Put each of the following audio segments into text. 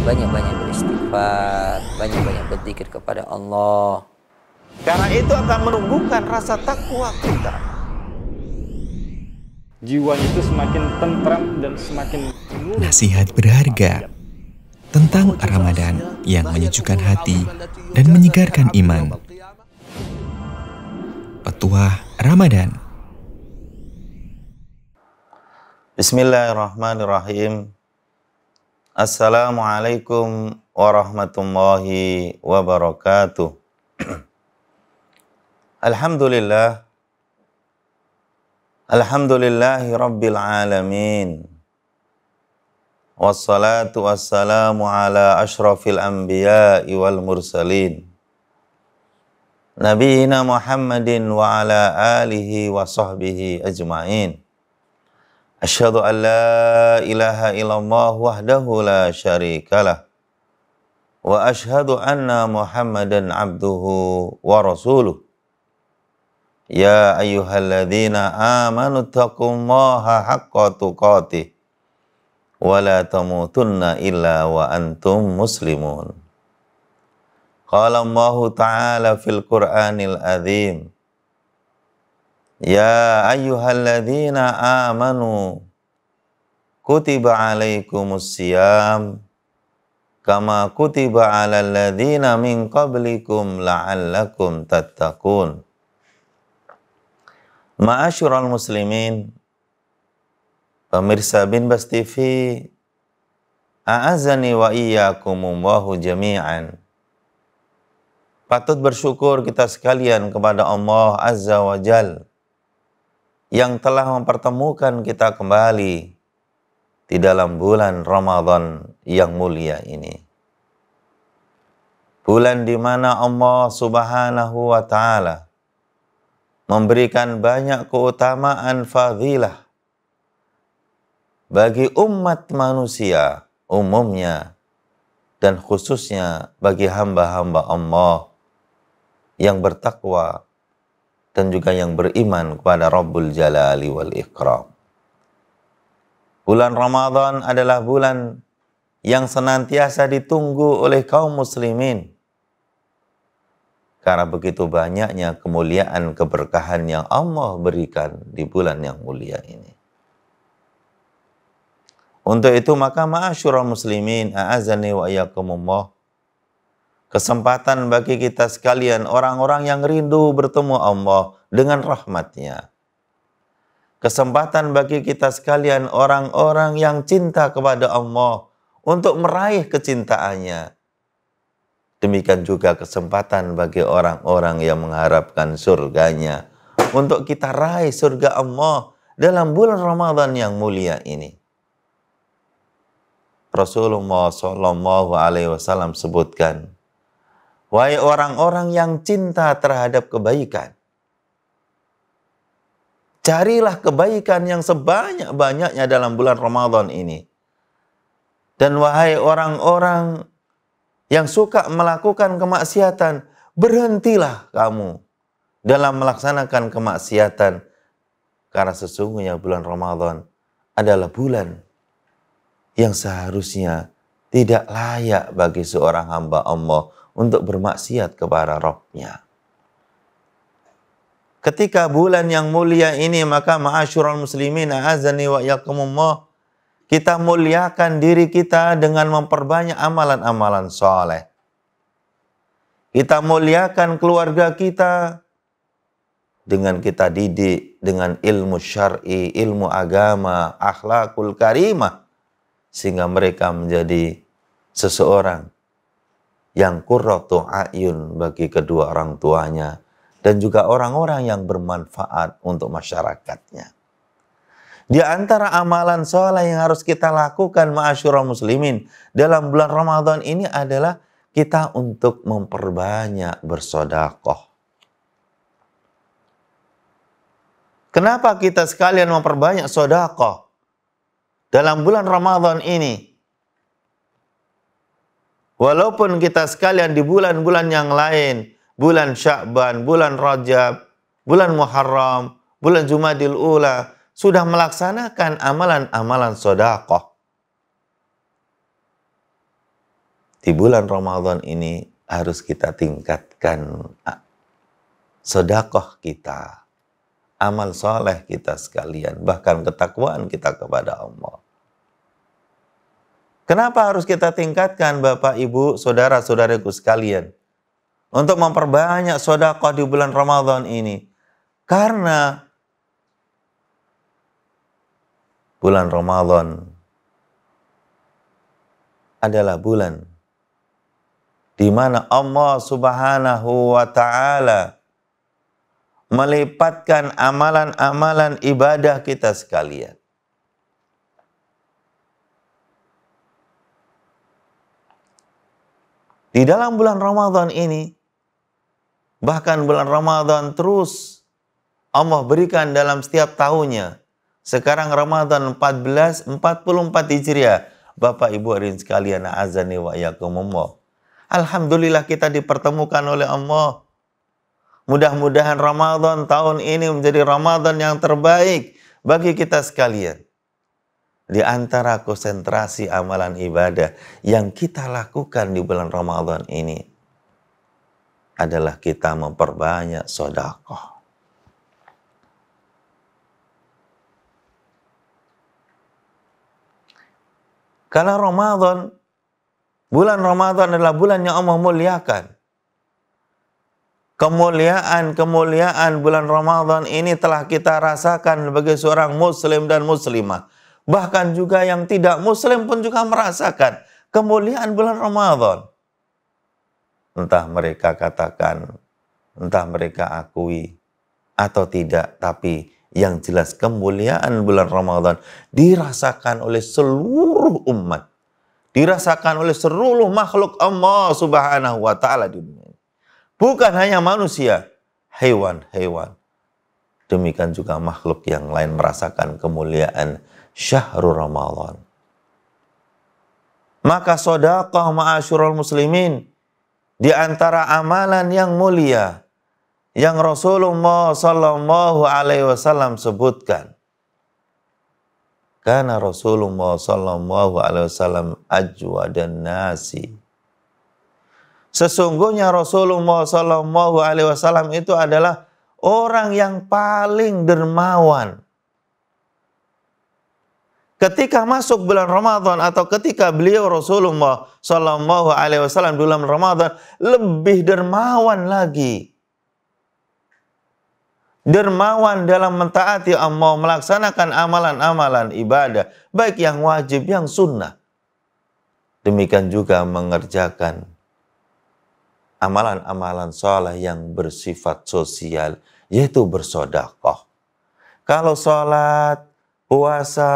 banyak-banyak beristighfar, banyak-banyak berzikir kepada Allah. Karena itu akan menumbuhkan rasa takwa kita. Jiwanya itu semakin tentram dan semakin nurut. Nasihat berharga tentang Ramadan yang menyejukkan hati dan menyegarkan iman. Petuah Ramadan. Bismillahirrahmanirrahim. Assalamualaikum warahmatullahi wabarakatuh. Alhamdulillah. Alhamdulillahi rabbil alamin. Wassalatu wassalamu ala ashrafil anbiya'i wal mursalin. Nabiina Muhammadin wa ala alihi wa sahbihi ajma'in. Asyhadu an la ilaha illallah wahdahu la syarikalah. Wa asyhadu anna Muhammadan abduhu wa rasuluh. Ya ayyuhalladzina amanu taqullaha haqqa tuqatih wa la tamutunna illa wa antum muslimun. Qala Allah Ta'ala fil Qur'anil Azim. Ya ayyuhalladzina amanu kutiba alaikumus siyam kama kutiba alal ladzina min qablikum la'allakum tattaqun. Ma'asyiral muslimin, pemirsa Binbas TV, a'azani wa iyyakumullahu jami'an. Patut bersyukur kita sekalian kepada Allah Azza wa Jal yang telah mempertemukan kita kembali di dalam bulan Ramadan yang mulia ini. Bulan di mana Allah Subhanahu wa Ta'ala memberikan banyak keutamaan fadilah bagi umat manusia umumnya dan khususnya bagi hamba-hamba Allah yang bertakwa dan juga yang beriman kepada Rabbul Jalali wal Ikram. Bulan Ramadan adalah bulan yang senantiasa ditunggu oleh kaum muslimin. Karena begitu banyaknya kemuliaan keberkahan yang Allah berikan di bulan yang mulia ini. Untuk itu maka ma'asyiral muslimin, a'azani wa iyyakumullah, kesempatan bagi kita sekalian orang-orang yang rindu bertemu Allah dengan rahmatnya. Kesempatan bagi kita sekalian orang-orang yang cinta kepada Allah untuk meraih kecintaannya. Demikian juga kesempatan bagi orang-orang yang mengharapkan surganya untuk kita raih surga Allah dalam bulan Ramadan yang mulia ini. Rasulullah SAW sebutkan, wahai orang-orang yang cinta terhadap kebaikan, carilah kebaikan yang sebanyak-banyaknya dalam bulan Ramadan ini. Dan wahai orang-orang yang suka melakukan kemaksiatan, berhentilah kamu dalam melaksanakan kemaksiatan. Karena sesungguhnya bulan Ramadan adalah bulan yang seharusnya tidak layak bagi seorang hamba Allah untuk bermaksiat kepada Rabb-Nya. Ketika bulan yang mulia ini, maka ma'asyiral muslimin, a'azani wa iyyakumullah, kita muliakan diri kita dengan memperbanyak amalan-amalan soleh. Kita muliakan keluarga kita dengan kita didik dengan ilmu syar'i, ilmu agama, akhlakul karimah, sehingga mereka menjadi seseorang yang qurratu a'yun bagi kedua orang tuanya dan juga orang-orang yang bermanfaat untuk masyarakatnya. Di antara amalan soleh yang harus kita lakukan ma'asyiral muslimin dalam bulan Ramadan ini adalah kita untuk memperbanyak bersedekah. Kenapa kita sekalian memperbanyak sedekah dalam bulan Ramadan ini? Walaupun kita sekalian di bulan-bulan yang lain, bulan Sya'ban, bulan Rajab, bulan Muharram, bulan Jumadil Ula, sudah melaksanakan amalan-amalan sedekah. di bulan Ramadan ini harus kita tingkatkan sedekah kita, amal soleh kita sekalian, bahkan ketakwaan kita kepada Allah. Kenapa harus kita tingkatkan Bapak, Ibu, saudara-saudaraku sekalian? Untuk memperbanyak sedekah di bulan Ramadan ini. Karena bulan Ramadan adalah bulan di mana Allah Subhanahu wa Ta'ala melipatkan amalan-amalan ibadah kita sekalian. Di dalam bulan Ramadan ini, bahkan bulan Ramadan terus Allah berikan dalam setiap tahunnya. Sekarang Ramadan 1444 Hijriah. Bapak Ibu hadirin sekalian, azani wa yakumullah. Alhamdulillah kita dipertemukan oleh Allah. Mudah-mudahan Ramadan tahun ini menjadi Ramadan yang terbaik bagi kita sekalian. Di antara konsentrasi amalan ibadah yang kita lakukan di bulan Ramadan ini adalah kita memperbanyak sedekah. Karena bulan Ramadan adalah bulan yang Allah muliakan. Kemuliaan bulan Ramadan ini telah kita rasakan sebagai seorang muslim dan muslimah. Bahkan juga yang tidak muslim pun juga merasakan kemuliaan bulan Ramadan. Entah mereka katakan, entah mereka akui atau tidak, tapi yang jelas kemuliaan bulan Ramadan dirasakan oleh seluruh umat. Dirasakan oleh seluruh makhluk Allah Subhanahu wa Ta'ala di dunia ini. Bukan hanya manusia, hewan-hewan. Demikian juga makhluk yang lain merasakan kemuliaan syahrul Ramadan. Maka sedekah ma'asyiral muslimin di antara amalan yang mulia yang Rasulullah sallallahu alaihi wasallam sebutkan. Karena Rasulullah sallallahu alaihi wasallam ajwadan nasi. Sesungguhnya Rasulullah sallallahu alaihi wasallam itu adalah orang yang paling dermawan. Ketika masuk bulan Ramadan atau ketika beliau Rasulullah sallallahu alaihi wasallam bulan Ramadan lebih dermawan lagi. Dermawan dalam mentaati Allah, melaksanakan amalan-amalan ibadah, baik yang wajib, yang sunnah. Demikian juga mengerjakan amalan-amalan soleh yang bersifat sosial, yaitu bersedekah. Kalau sholat, puasa,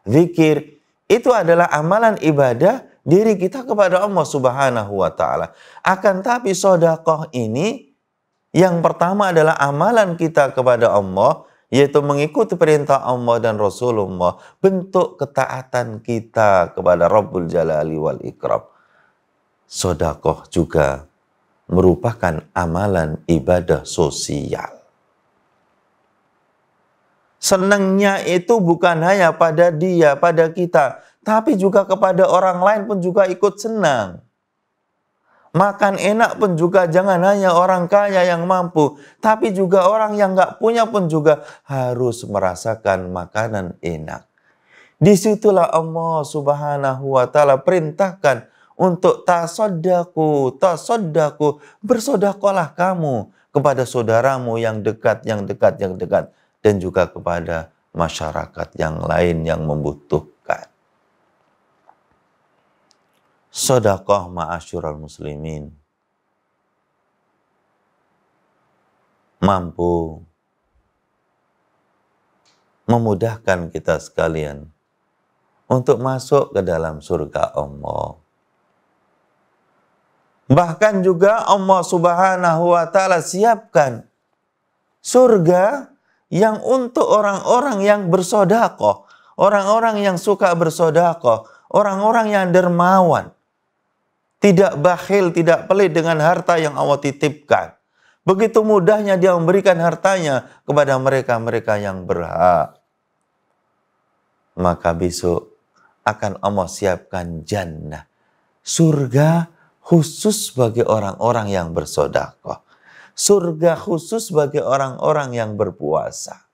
zikir, itu adalah amalan ibadah diri kita kepada Allah Subhanahu wa Ta'ala. Akan tapi sedekah ini, yang pertama adalah amalan kita kepada Allah, yaitu mengikuti perintah Allah dan Rasulullah, bentuk ketaatan kita kepada Rabbul Jalali wal Ikram. Sedekah juga merupakan amalan ibadah sosial. Senangnya itu bukan hanya pada dia, pada kita, tapi juga kepada orang lain pun juga ikut senang. Makan enak pun juga jangan hanya orang kaya yang mampu, tapi juga orang yang nggak punya pun juga harus merasakan makanan enak. Disitulah Allah Subhanahu wa Ta'ala perintahkan untuk tasaddaku, bersedekahlah kamu kepada saudaramu yang dekat, dan juga kepada masyarakat yang lain yang membutuhkan. Sedekah ma'asyiral muslimin mampu memudahkan kita sekalian untuk masuk ke dalam surga Allah. Bahkan juga Allah Subhanahu wa Ta'ala siapkan surga yang untuk orang-orang yang bersedekah, orang-orang yang suka bersedekah, orang-orang yang dermawan. Tidak bakhil, tidak pelit dengan harta yang Allah titipkan. Begitu mudahnya dia memberikan hartanya kepada mereka-mereka yang berhak. Maka besok akan Allah siapkan jannah, surga khusus bagi orang-orang yang bersedekah, surga khusus bagi orang-orang yang berpuasa.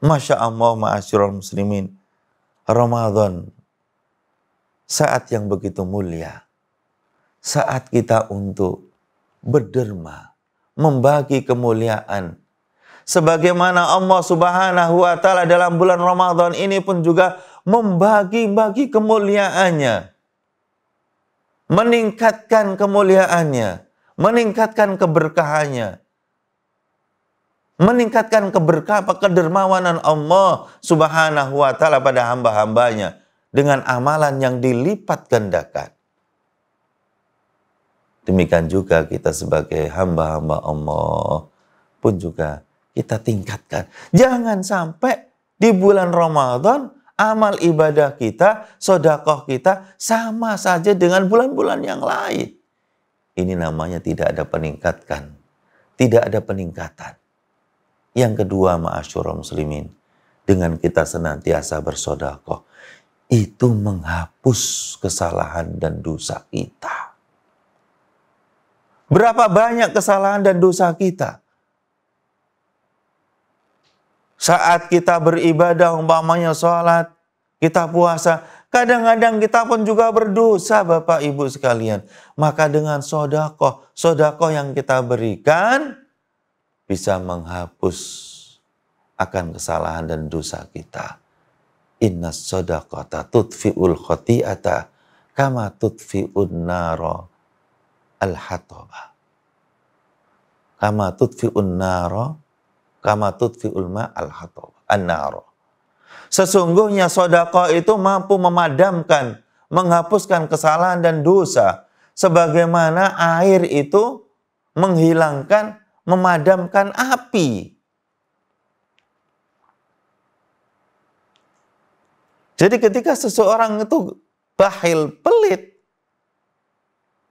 Masya Allah, ma'asyiral muslimin, Ramadan saat yang begitu mulia, saat kita untuk berderma, membagi kemuliaan. Sebagaimana Allah Subhanahu wa Ta'ala dalam bulan Ramadan ini pun juga membagi-bagi kemuliaannya, meningkatkan kemuliaannya, meningkatkan keberkahannya, meningkatkan kedermawanan Allah Subhanahu wa Ta'ala pada hamba-hambanya dengan amalan yang dilipat gandakan. Demikian juga kita sebagai hamba-hamba Allah pun juga kita tingkatkan. Jangan sampai di bulan Ramadan amal ibadah kita, sedekah kita sama saja dengan bulan-bulan yang lain. Ini namanya tidak ada peningkatan. Tidak ada peningkatan. Yang kedua, ma'asyiral muslimin, dengan kita senantiasa bersedekah, itu menghapus kesalahan dan dosa kita. Berapa banyak kesalahan dan dosa kita? Saat kita beribadah, umpamanya sholat, kita puasa, kadang-kadang kita pun juga berdosa, Bapak Ibu sekalian. Maka dengan sedekah yang kita berikan, bisa menghapus akan kesalahan dan dosa kita. Inna shadaqata tudfi'ul khati'ata kama tudfi'un naro al-hataba. Kama tudfi'un naro kama tudfi'ul ma'al hataba an-naro. Sesungguhnya sedekah itu mampu memadamkan, menghapuskan kesalahan dan dosa, sebagaimana air itu menghilangkan, memadamkan api. Jadi ketika seseorang itu bakhil, pelit,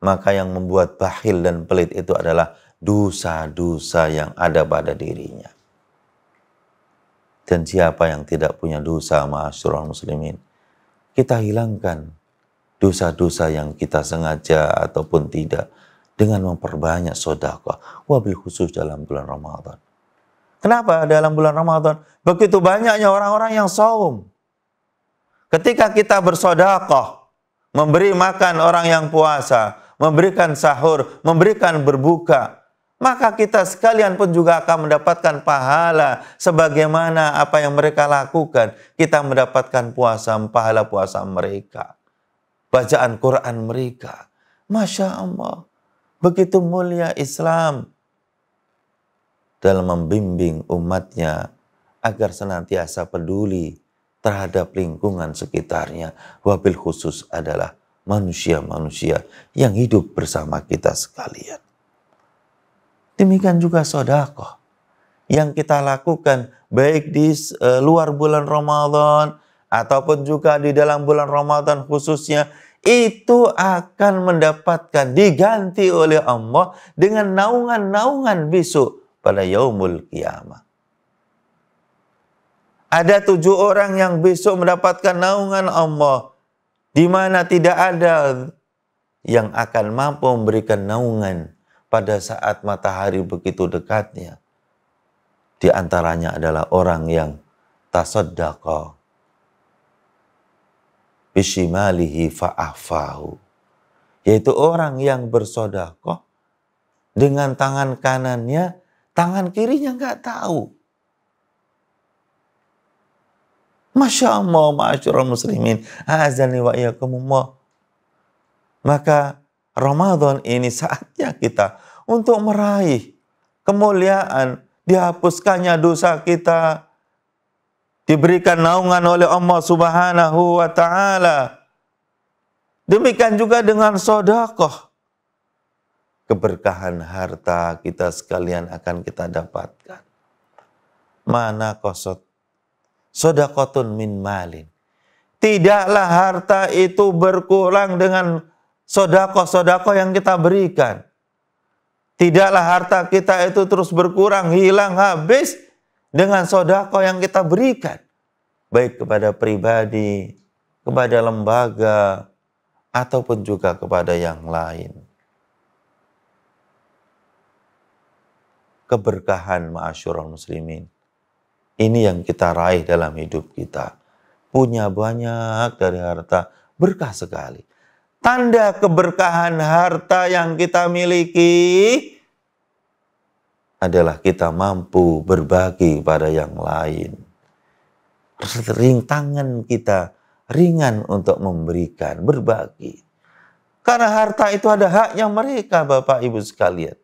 maka yang membuat bakhil dan pelit itu adalah dosa-dosa yang ada pada dirinya. Dan siapa yang tidak punya dosa, ma'asyiral muslimin, kita hilangkan dosa-dosa yang kita sengaja ataupun tidak dengan memperbanyak sedekah, wabil khusus dalam bulan Ramadan. Kenapa dalam bulan Ramadan begitu banyaknya orang-orang yang saum? Ketika kita bersedekah, memberi makan orang yang puasa, memberikan sahur, memberikan berbuka, maka kita sekalian pun juga akan mendapatkan pahala sebagaimana apa yang mereka lakukan. Kita mendapatkan pahala puasa mereka, bacaan Quran mereka. Masya Allah, begitu mulia Islam dalam membimbing umatnya agar senantiasa peduli terhadap lingkungan sekitarnya. Wabil khusus adalah manusia-manusia yang hidup bersama kita sekalian. Demikian juga sedekah yang kita lakukan baik di luar bulan Ramadan ataupun juga di dalam bulan Ramadan khususnya, itu akan mendapatkan diganti oleh Allah dengan naungan-naungan besok pada yaumul qiyamah. Ada 7 orang yang besok mendapatkan naungan Allah, di mana tidak ada yang akan mampu memberikan naungan pada saat matahari begitu dekatnya. Di antaranya adalah orang yang tasaddaqa bishimalihi fa'afahu, yaitu orang yang bersedekah dengan tangan kanannya, tangan kirinya nggak tahu. Masya Allah, ma'asyiral muslimin, azani wa iyyakumullah. Maka Ramadan ini saatnya kita untuk meraih kemuliaan, dihapuskannya dosa kita, diberikan naungan oleh Allah Subhanahu wa Ta'ala. Demikian juga dengan sedekah. Keberkahan harta kita sekalian akan kita dapatkan. Mana qasad sedekatun min malin. Tidaklah harta itu berkurang dengan sedekah-sedekah yang kita berikan. Tidaklah harta kita itu terus berkurang, hilang, habis dengan sedekah yang kita berikan. baik kepada pribadi, kepada lembaga, ataupun juga kepada yang lain. Keberkahan ma'asyiral muslimin. Ini yang kita raih dalam hidup kita. Punya banyak dari harta, berkah sekali. Tanda keberkahan harta yang kita miliki adalah kita mampu berbagi pada yang lain. Tangan kita ringan untuk memberikan, berbagi. Karena harta itu ada haknya mereka, Bapak Ibu sekalian.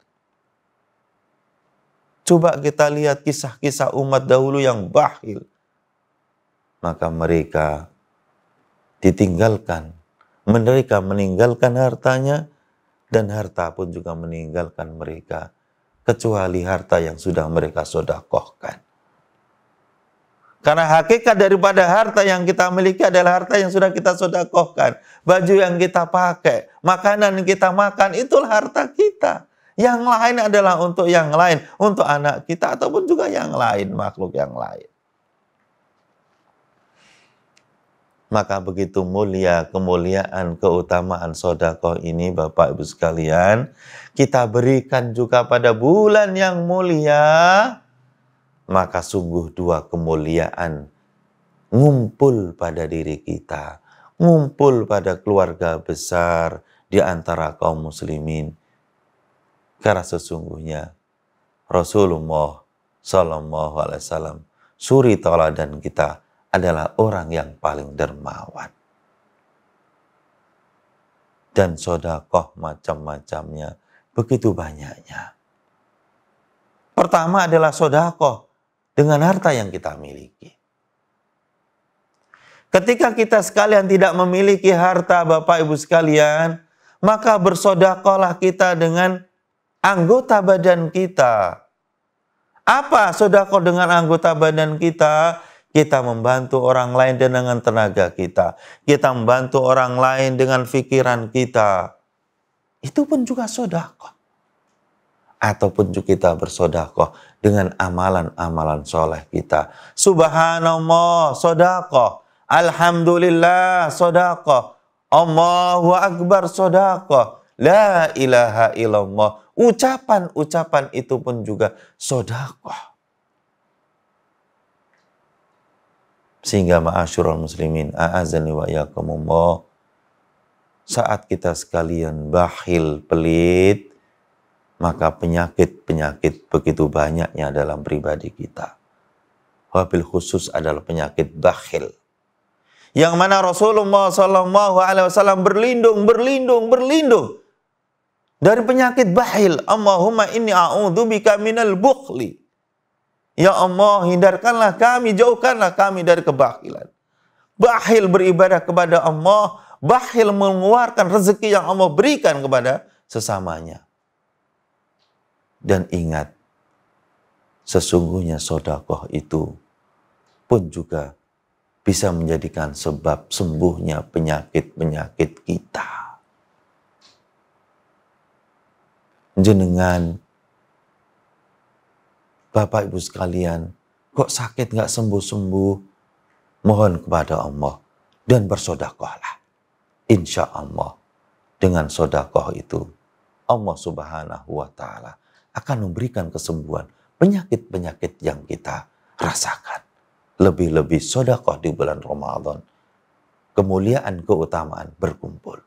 Coba kita lihat kisah-kisah umat dahulu yang bakhil. Maka mereka ditinggalkan. Mereka meninggalkan hartanya dan harta pun juga meninggalkan mereka. Kecuali harta yang sudah mereka sedekahkan. Karena hakikat daripada harta yang kita miliki adalah harta yang sudah kita sedekahkan. Baju yang kita pakai, makanan yang kita makan, itulah harta kita. Yang lain adalah untuk yang lain, untuk anak kita ataupun juga yang lain, makhluk yang lain. Maka begitu mulia, kemuliaan, keutamaan sedekah ini Bapak Ibu sekalian, kita berikan juga pada bulan yang mulia, maka sungguh dua kemuliaan ngumpul pada diri kita, ngumpul pada keluarga besar di antara kaum muslimin. Karena sesungguhnya Rasulullah Sallallahu Alaihi Wasallam suri tauladan kita adalah orang yang paling dermawan. Dan sedekah macam-macamnya begitu banyaknya. Pertama adalah sedekah dengan harta yang kita miliki. Ketika kita sekalian tidak memiliki harta, Bapak Ibu sekalian, maka bersedekahlah kita dengan anggota badan kita. Apa sedekah dengan anggota badan kita? Kita membantu orang lain dengan tenaga kita. Kita membantu orang lain dengan pikiran kita. Itu pun juga sedekah. Ataupun juga kita bersedekah dengan amalan-amalan soleh kita. Subhanallah, sedekah. Alhamdulillah, sedekah. Allahu Akbar, sedekah. La ilaha illallah. Ucapan-ucapan itu pun juga sedekah. Sehingga ma'asyiral muslimin, a'azani wa iyyakumullah, saat kita sekalian bakhil, pelit, maka penyakit-penyakit begitu banyaknya dalam pribadi kita. Wabil khusus adalah penyakit bakhil. Yang mana Rasulullah SAW berlindung dari penyakit bakhil. Allahumma inni a'udzubika minal bukhli. Ya Allah, hindarkanlah kami, jauhkanlah kami dari kebakhilan. Bakhil beribadah kepada Allah, bakhil mengeluarkan rezeki yang Allah berikan kepada sesamanya. Dan ingat, sesungguhnya sedekah itu pun juga bisa menjadikan sebab sembuhnya penyakit-penyakit kita. Jenengan, Bapak Ibu sekalian, kok sakit nggak sembuh-sembuh? Mohon kepada Allah dan bersedekahlah. Insya Allah dengan sedekah itu Allah Subhanahu wa Ta'ala akan memberikan kesembuhan penyakit-penyakit yang kita rasakan. Lebih-lebih sedekah di bulan Ramadan. Kemuliaan, keutamaan berkumpul.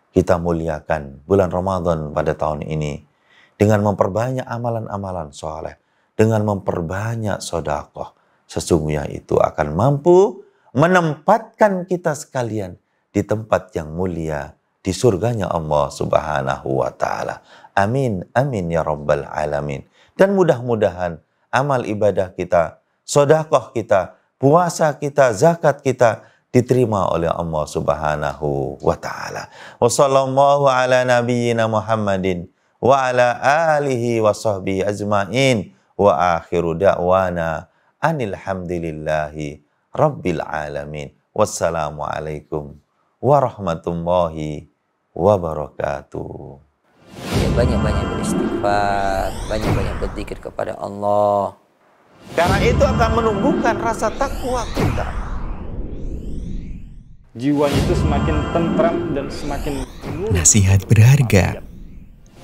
Kita muliakan bulan Ramadan pada tahun ini dengan memperbanyak amalan-amalan soleh, dengan memperbanyak sedekah. Sesungguhnya itu akan mampu menempatkan kita sekalian di tempat yang mulia, di surganya Allah Subhanahu wa Ta'ala. Amin, amin ya rabbal alamin. Dan mudah-mudahan amal ibadah kita, sedekah kita, puasa kita, zakat kita diterima oleh Allah Subhanahu wa Ta'ala. Wa sallallahu ala nabiyyina Muhammadin wa ala alihi wa sahbihi ajma'in wa akhiru da'wana anil hamdulillahi rabbil alamin. Wassalamualaikum warahmatullahi wabarakatuh. Banyak-banyak beristighfar, banyak-banyak berzikir kepada Allah. Karena itu akan menumbuhkan rasa takwa kita. Jiwanya itu semakin tentram dan semakin nurut. Nasihat berharga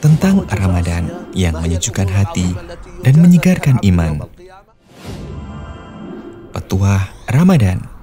tentang Ramadan yang menyejukkan hati dan menyegarkan iman. Petuah Ramadan.